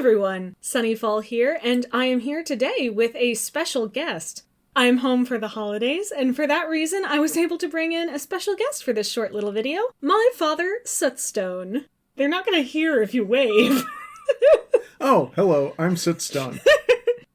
everyone, Sunnyfall here, and I am here today with a special guest. I'm home for the holidays, and for that reason I was able to bring in a special guest for this short little video, my father, Sootstone. They're not going to hear if you wave. Oh, hello, I'm Sootstone.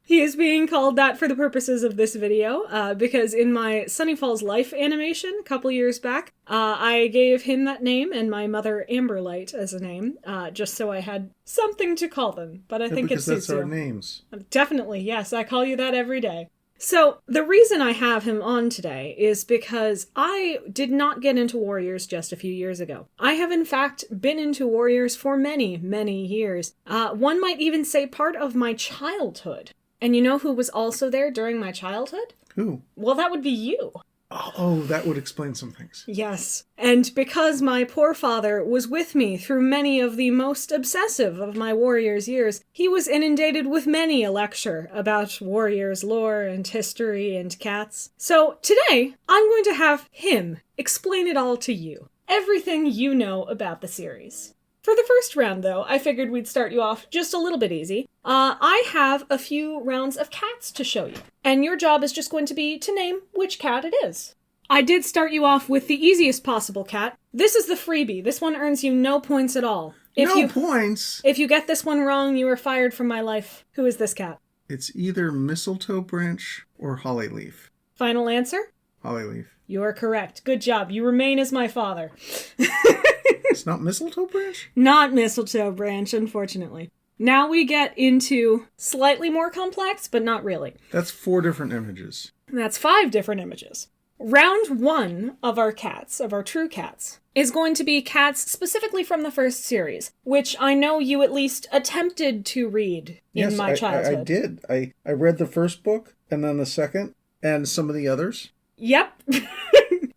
He is being called that for the purposes of this video, because in my Sunnyfall's Life animation a couple years back, I gave him that name and my mother Amberlight as a name, just so I had something to call them, but I think it suits you. Because that's our names. Definitely, yes, I call you that every day. So, the reason I have him on today is because I did not get into Warriors just a few years ago. I have in fact been into Warriors for many, many years. One might even say part of my childhood. And you know who was also there during my childhood? Who? Well, that would be you. Oh, that would explain some things. Yes. And because my poor father was with me through many of the most obsessive of my Warriors years, he was inundated with many a lecture about Warriors lore and history and cats. So today, I'm going to have him explain it all to you. Everything you know about the series. For the first round, though, I figured we'd start you off just a little bit easy. I have a few rounds of cats to show you, and your job is just going to be to name which cat it is. I did start you off with the easiest possible cat. This is the freebie. This one earns you no points at all. Points? If you get this one wrong, you are fired from my life. Who is this cat? It's either mistletoe branch or hollyleaf. Final answer? Hollyleaf. You are correct. Good job. You remain as my father. It's not mistletoe branch? Not mistletoe branch, unfortunately. Now we get into slightly more complex, but not really. That's 4 different images. That's 5 different images. Round 1 of our cats, of our true cats, is going to be cats specifically from the first series, which I know you at least attempted to read in my childhood. I did. I read the first book, and then the second, and some of the others. Yep.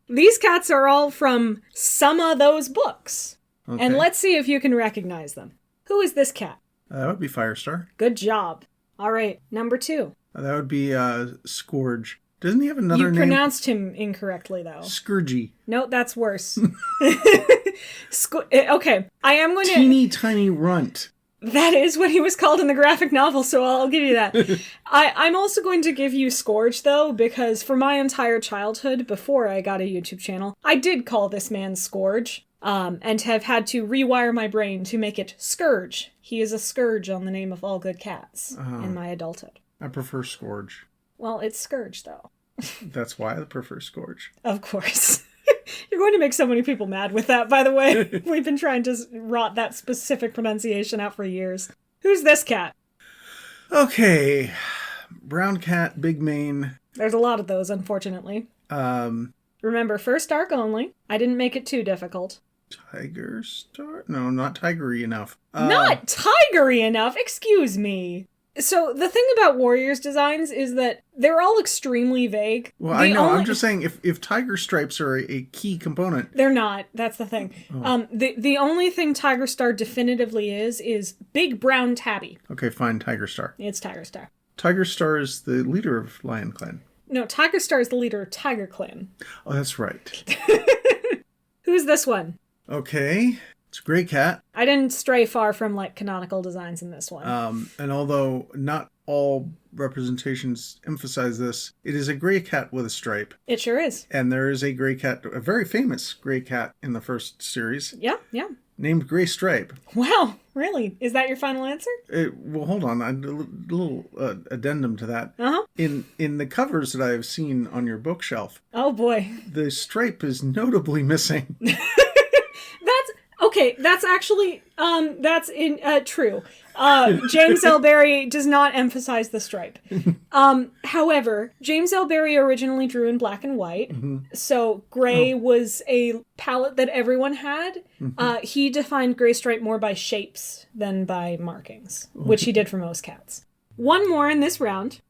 These cats are all from some of those books. Okay. And let's see if you can recognize them. Who is this cat? That would be Firestar. Good job. All right, number 2. That would be Scourge. Doesn't he have another name? You pronounced him incorrectly, though. Scourgy. No, that's worse. Okay, I am going to... Teeny tiny runt. That is what he was called in the graphic novel, so I'll give you that. I'm also going to give you Scourge, though, because for my entire childhood, before I got a YouTube channel, I did call this man Scourge, and have had to rewire my brain to make it Scourge. He is a scourge on the name of all good cats in my adulthood. I prefer Scourge. Well, it's Scourge, though. That's why I prefer Scourge. Of course. You're going to make so many people mad with that, by the way. We've been trying to rot that specific pronunciation out for years. Who's this cat? Okay. Brown cat, big mane. There's a lot of those, unfortunately. Remember, first arc only. I didn't make it too difficult. Tiger Star? No, not tigery enough. Not tigery enough? Excuse me. So, the thing about Warriors designs is that they're all extremely vague. Well, I know. I'm just saying, if tiger stripes are a key component... They're not. That's the thing. Oh. The only thing Tiger Star definitively is Big Brown Tabby. Okay, fine. Tiger Star. It's Tiger Star. Tiger Star is the leader of Lion Clan. No, Tiger Star is the leader of Tiger Clan. Oh, that's right. Who's this one? Okay. It's a gray cat. I didn't stray far from, canonical designs in this one. And although not all representations emphasize this, it is a gray cat with a stripe. It sure is. And there is a gray cat, a very famous gray cat in the first series. Yeah, yeah. Named Gray Stripe. Wow, really? Is that your final answer? Well, hold on. A little addendum to that. Uh-huh. In the covers that I have seen on your bookshelf. Oh, boy. The stripe is notably missing. Okay, that's actually, true. James L. Barry does not emphasize the stripe. However, James L. Barry originally drew in black and white, so gray was a palette that everyone had. He defined gray stripe more by shapes than by markings, which he did for most cats. One more in this round.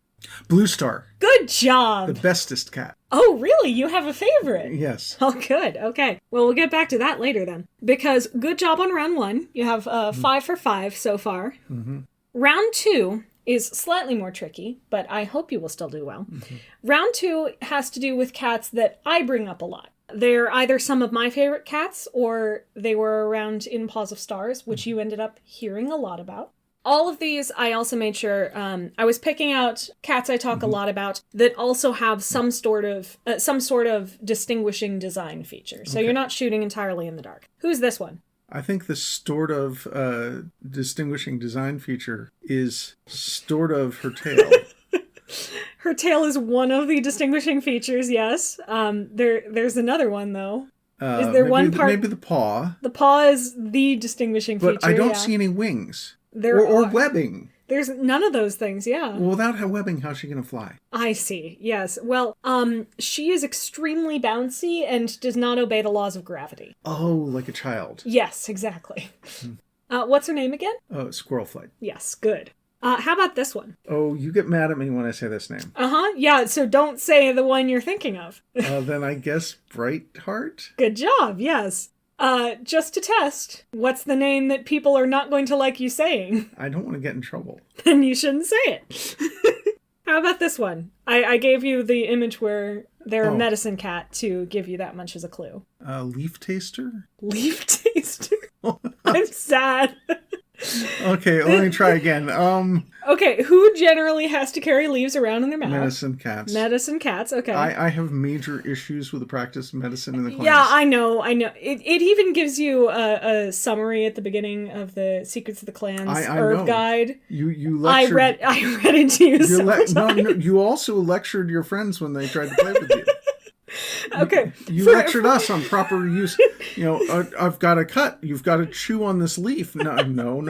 Blue Star. Good job! The bestest cat. Oh, really? You have a favorite? Yes. Oh, good. Okay. Well, we'll get back to that later then. Because good job on round 1. You have 5 for 5 so far. Round 2 is slightly more tricky, but I hope you will still do well. Round 2 has to do with cats that I bring up a lot. They're either some of my favorite cats, or they were around in Paws of Stars, which you ended up hearing a lot about. All of these, I also made sure I was picking out cats I talk a lot about that also have some sort of distinguishing design feature. So you're not shooting entirely in the dark. Who's this one? I think the sort of distinguishing design feature is sort of her tail. Her tail is one of the distinguishing features, yes. There's another one, though. Is there one part? Maybe the paw. The paw is the distinguishing feature, But I don't see any wings. There or webbing. There's none of those things, yeah. Well, without her webbing, how's she going to fly? I see, yes. Well, she is extremely bouncy and does not obey the laws of gravity. Oh, like a child. Yes, exactly. What's her name again? Squirrel Flight. Yes, good. How about this one? Oh, you get mad at me when I say this name. Yeah, so don't say the one you're thinking of. Then I guess Brightheart? Good job, yes. Just to test, what's the name that people are not going to like you saying? I don't want to get in trouble. Then you shouldn't say it. How about this one? I gave you the image where they're a medicine cat to give you that much as a clue. Leaf Taster? Leaf Taster? I'm sad. Okay, let me try again. Okay, who generally has to carry leaves around in their mouth? Medicine cats. Medicine cats, okay. I have major issues with the practice of medicine in the clans. Yeah, I know. It even gives you a summary at the beginning of the Secrets of the Clans herb know. guide. You lectured. I read it to you several times. No, you also lectured your friends when they tried to play with you. Okay. You lectured us on proper use. I've got to cut. You've got to chew on this leaf. No.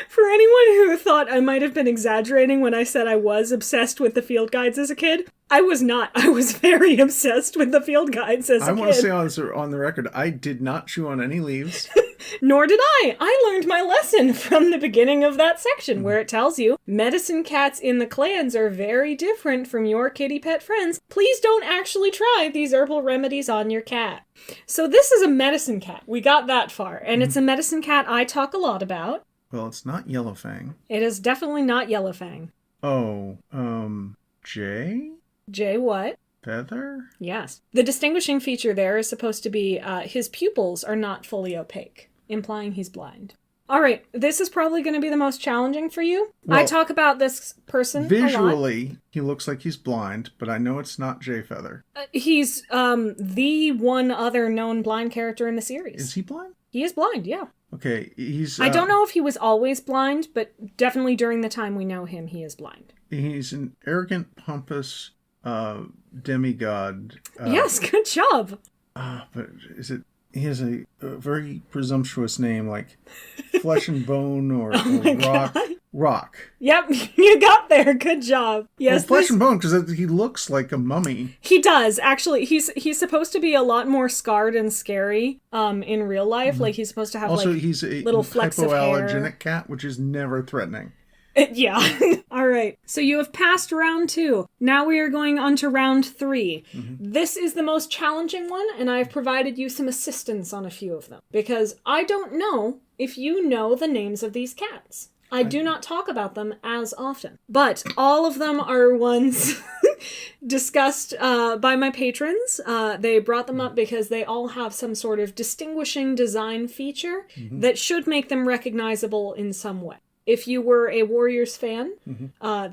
For anyone who thought I might have been exaggerating when I said I was obsessed with the field guides as a kid, I was not. I was very obsessed with the field guides as a kid. I want to say on the record, I did not chew on any leaves. Nor did I. I learned my lesson from the beginning of that section where it tells you medicine cats in the clans are very different from your kitty pet friends. Please don't actually try these herbal remedies on your cat. So this is a medicine cat. We got that far. And it's a medicine cat I talk a lot about. Well, it's not Yellowfang. It is definitely not Yellowfang. Oh, Jay? Jay what? Feather? Yes. The distinguishing feature there is supposed to be his pupils are not fully opaque, implying he's blind. All right, this is probably going to be the most challenging for you. Well, I talk about this person visually, a lot. He looks like he's blind, but I know it's not Jay Feather. He's the one other known blind character in the series. Is he blind? He is blind, yeah. Okay, he's... I don't know if he was always blind, but definitely during the time we know him, he is blind. He's an arrogant, pompous demigod. Yes, good job. But is it... He has a very presumptuous name, like Flesh and Bone or Rock. God. Rock. Yep, you got there. Good job. Yes, Flesh and Bone, because he looks like a mummy. He does. Actually, he's supposed to be a lot more scarred and scary in real life. Mm-hmm. Like, he's supposed to have also, he's a little flecks of hair. Hypoallergenic cat, which is never threatening. Yeah. All right. So you have passed round 2. Now we are going on to round 3. Mm-hmm. This is the most challenging one, and I've provided you some assistance on a few of them. Because I don't know if you know the names of these cats. I do not talk about them as often. But all of them are ones discussed by my patrons. They brought them up because they all have some sort of distinguishing design feature that should make them recognizable in some way. If you were a Warriors fan,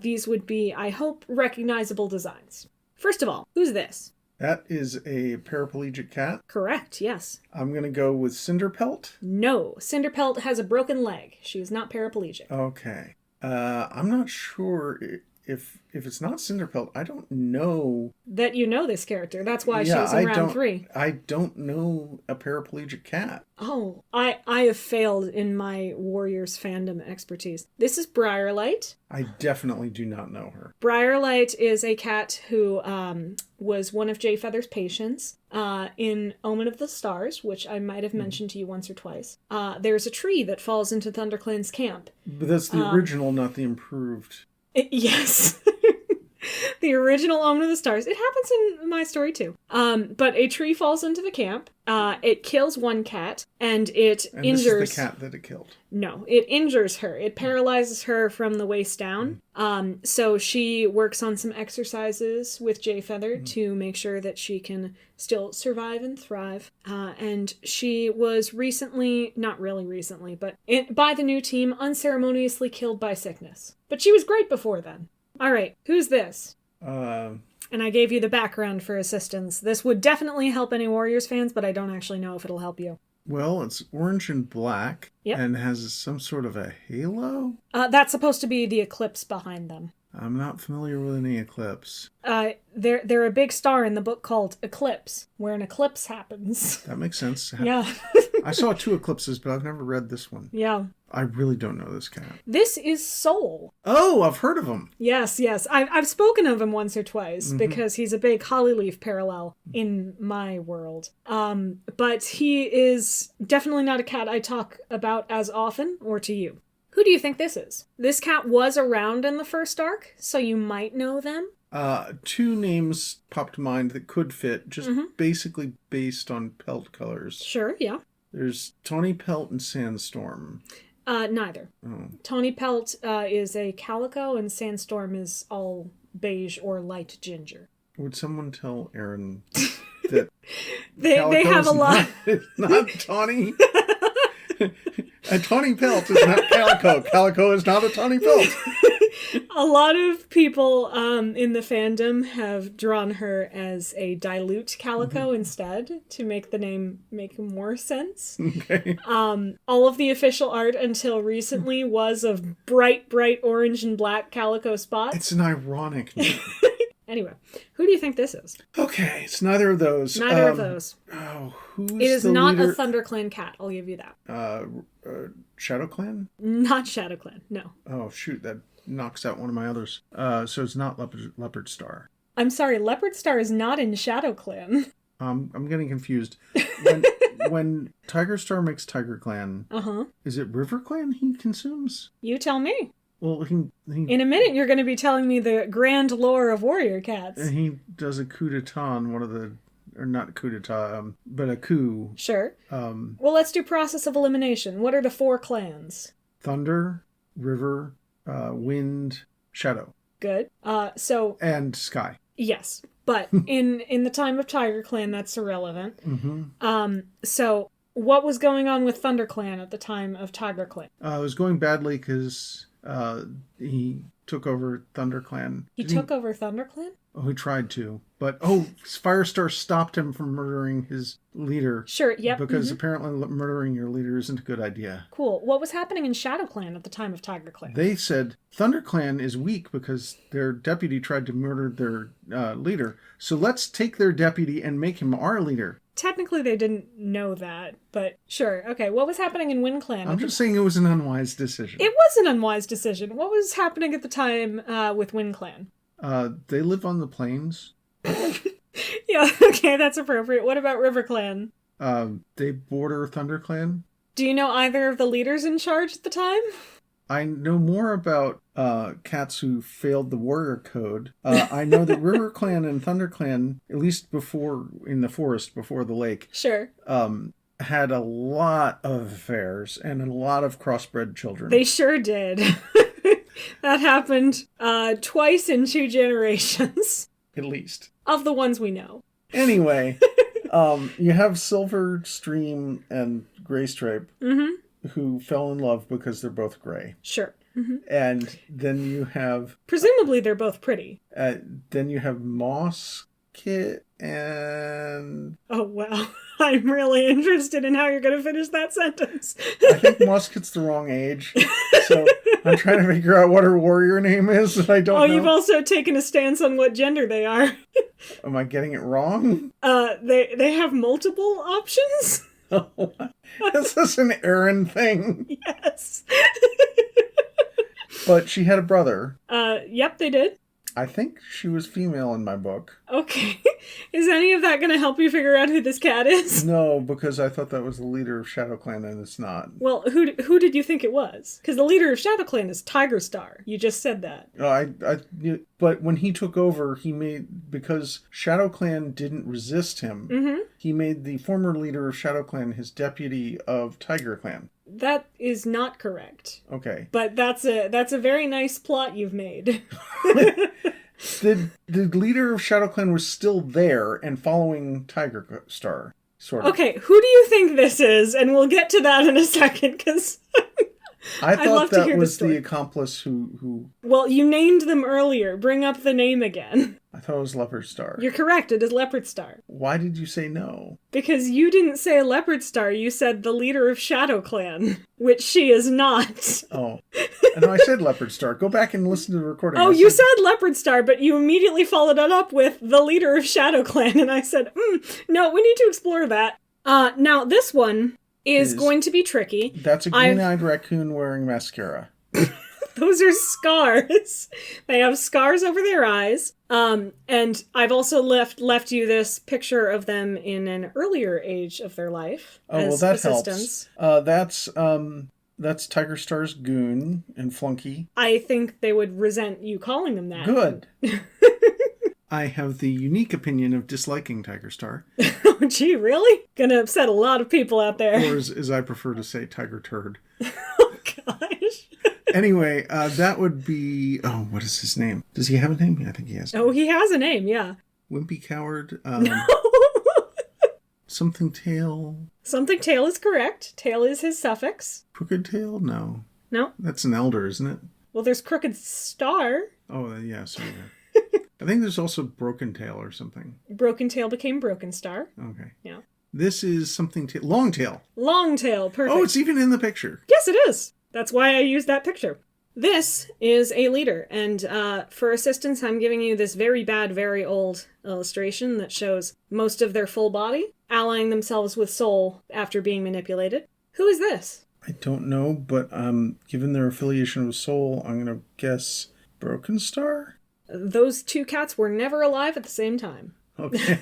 these would be, I hope, recognizable designs. First of all, who's this? That is a paraplegic cat? Correct, yes. I'm going to go with Cinderpelt? No, Cinderpelt has a broken leg. She is not paraplegic. Okay. I'm not sure if it's not Cinderpelt. I don't know. That you know this character. That's why she's in round 3. I don't know a paraplegic cat. Oh, I have failed in my Warriors fandom expertise. This is Briarlight. I definitely do not know her. Briarlight is a cat who was one of Jay Feather's patients in Omen of the Stars, which I might have mentioned to you once or twice. There's a tree that falls into ThunderClan's camp. But that's the original, not the improved. Yes. The original Omen of the Stars. It happens in my story too. But a tree falls into the camp. It kills one cat, and it injures... this is the cat that it killed. No, it injures her. It paralyzes her from the waist down. So she works on some exercises with Jayfeather to make sure that she can still survive and thrive. And she was recently, not really recently, but by the new team, unceremoniously killed by sickness. But she was great before then. All right, who's this? And I gave you the background for assistance. This would definitely help any Warriors fans, but I don't actually know if it'll help you. Well, it's orange and black and has some sort of a halo? That's supposed to be the eclipse behind them. I'm not familiar with any eclipse. They're a big star in the book called Eclipse, where an eclipse happens. That makes sense. Yeah. I saw 2 eclipses, but I've never read this one. Yeah. I really don't know this cat. This is Soul. Oh, I've heard of him. Yes. I've spoken of him once or twice because he's a big Hollyleaf parallel in my world. But he is definitely not a cat I talk about as often or to you. Who do you think this is? This cat was around in the first arc, so you might know them. 2 names popped to mind that could fit, just basically based on pelt colors. Sure, yeah. There's Tawny Pelt and Sandstorm. Neither. Oh. Tawny Pelt is a calico, and Sandstorm is all beige or light ginger. Would someone tell Aaron that they have a lot? Not tawny. A tawny pelt is not calico. Calico is not a tawny pelt. A lot of people in the fandom have drawn her as a dilute calico instead to make the name make more sense. Okay. All of the official art until recently was of bright orange and black calico spots. It's an ironic name. Anyway, who do you think this is? Okay, it's neither of those. Neither of those. Oh, who's It is the not leader? a ThunderClan cat, I'll give you that. Shadow Clan? Not ShadowClan, no. Oh, shoot, that knocks out one of my others. So it's not Leopard Star. I'm sorry, Leopard Star is not in ShadowClan. I'm getting confused. When Tiger Star makes Tiger Clan, is it River Clan he consumes? You tell me. Well, he In a minute, you're going to be telling me the grand lore of warrior cats. he does a coup d'etat on one of the, or not coup d'etat, but a coup. Sure. Well, let's do process of elimination. What are the 4 clans? Thunder, River, Wind, Shadow. Good. And Sky. Yes. But in the time of Tiger Clan, that's irrelevant. So what was going on with Thunder Clan at the time of Tiger Clan? It was going badly because he took over Thunder Clan. He took over Thunder Clan? Oh, he tried to. But, Firestar stopped him from murdering his leader. Sure, yep. Because apparently murdering your leader isn't a good idea. Cool. What was happening in Shadow Clan at the time of Tiger Clan? They said Thunder Clan is weak because their deputy tried to murder their leader. So let's take their deputy and make him our leader. Technically, they didn't know that, but sure. Okay, what was happening in Wind Clan? I'm just saying it was an unwise decision. It was an unwise decision. What was happening at the time with Wind Clan? They live on the plains. Yeah, okay, that's appropriate. What about River Clan? They border Thunder Clan. Do you know either of the leaders in charge at the time? I know more about cats who failed the warrior code. I know that River Clan and Thunder Clan, at least before in the forest, before the lake, sure, had a lot of affairs and a lot of crossbred children. They sure did. That happened twice in 2 generations. At least. Of the ones we know. Anyway, you have Silver Stream and Graystripe, who fell in love because they're both gray. Sure. And then you have... Presumably they're both pretty. Then you have Moss Kit and... Oh, wow. I'm really interested in how you're going to finish that sentence. I think Moss Kit's the wrong age. So I'm trying to figure out what her warrior name is, and I don't know. You've also taken a stance on what gender they are. Am I getting it wrong? They have multiple options? Oh, is this an Aaron thing? Yes. But she had a brother. Yep, they did. I think she was female in my book. Okay. Is any of that going to help you figure out who this cat is? No, because I thought that was the leader of ShadowClan, and it's not. Well, who did you think it was? Because the leader of ShadowClan is Tiger Star. You just said that. But when he took over, because ShadowClan didn't resist him, he made the former leader of ShadowClan his deputy of TigerClan. That is not correct. Okay. But that's a very nice plot you've made. The leader of ShadowClan was still there and following Tiger Star, sort of. Okay, who do you think this is? And we'll get to that in a second, because I thought that was the accomplice who... Well, you named them earlier. Bring up the name again. I thought it was Leopard Star. You're correct, it is Leopard Star. Why did you say no? Because you didn't say Leopard Star, you said the leader of ShadowClan, which she is not. Oh. No, I said Leopard Star. Go back and listen to the recording. Oh, you said Leopard Star, but you immediately followed it up with the leader of ShadowClan, and I said, no, we need to explore that. Now, this one is going to be tricky. That's a green-eyed raccoon wearing mascara. Those are scars. They have scars over their eyes. And I've also left you this picture of them in an earlier age of their life. Oh, well, that helps. That's Tiger Star's goon and flunky. I think they would resent you calling them that. Good. I have the unique opinion of disliking Tiger Star. Oh, gee, really? Gonna upset a lot of people out there. Or as I prefer to say, Tiger Turd. Oh, gosh. Anyway, that would be... Oh, what is his name? Does he have a name? I think he has. Oh, he has a name, yeah. Wimpy Coward. No. Something Tail. Something Tail is correct. Tail is his suffix. Crooked Tail? No. No. That's an elder, isn't it? Well, there's Crooked Star. Oh, yeah, sorry. I think there's also Broken Tail or something. Broken Tail became Broken Star. Okay. Yeah. This is something... Long Tail. Long Tail, perfect. Oh, it's even in the picture. Yes, it is. That's why I used that picture. This is a leader, and for assistance, I'm giving you this very bad, very old illustration that shows most of their full body, allying themselves with Soul after being manipulated. Who is this? I don't know, but given their affiliation with Soul, I'm going to guess Broken Star? Those two cats were never alive at the same time. Okay.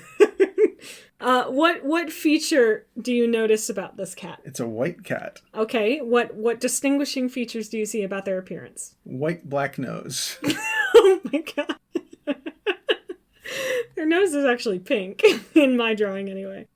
What feature do you notice about this cat? It's a white cat. Okay, what distinguishing features do you see about their appearance? White black nose. Oh my god. Their nose is actually pink, in my drawing anyway.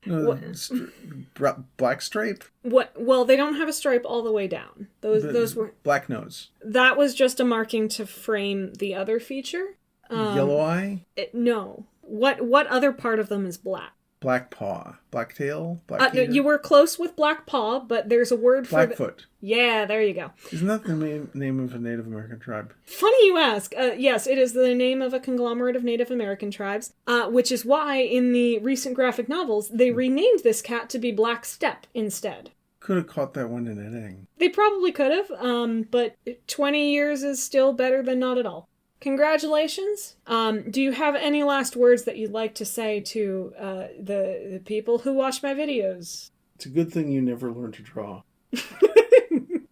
Black stripe? What? Well, they don't have a stripe all the way down. Those were... Black nose. That was just a marking to frame the other feature. Yellow eye? No. What other part of them is black? Black paw. Black tail? Black no, you were close with black paw, but there's a word for... Blackfoot. Yeah, there you go. Isn't that the name of a Native American tribe? Funny you ask. Yes, it is the name of a conglomerate of Native American tribes, which is why in the recent graphic novels, they renamed this cat to be Black Steppe instead. Could have caught that one in editing. They probably could have, but 20 years is still better than not at all. Congratulations. Do you have any last words that you'd like to say to the people who watch my videos? It's a good thing you never learned to draw.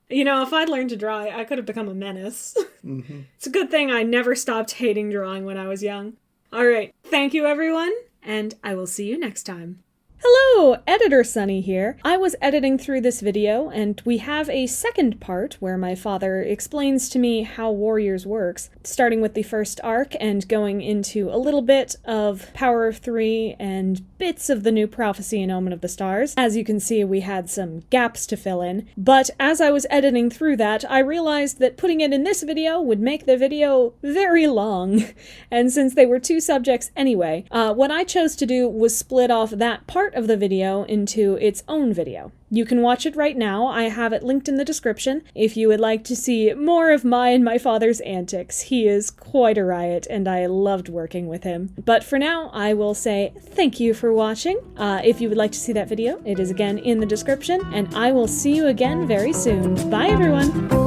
You know, if I'd learned to draw, I could have become a menace. Mm-hmm. It's a good thing I never stopped hating drawing when I was young. All right. Thank you, everyone, and I will see you next time. Hello, Editor Sunny here. I was editing through this video, and we have a second part where my father explains to me how Warriors works, starting with the first arc and going into a little bit of Power of Three and bits of the new Prophecy and Omen of the Stars. As you can see, we had some gaps to fill in, but as I was editing through that, I realized that putting it in this video would make the video very long, and since they were two subjects anyway, what I chose to do was split off that part of the video into its own video. You can watch it right now. I have it linked in the description if you would like to see more of my and my father's antics. He is quite a riot, and I loved working with him. But for now, I will say thank you for watching. If you would like to see that video, it is again in the description, and I will see you again very soon. Bye, everyone!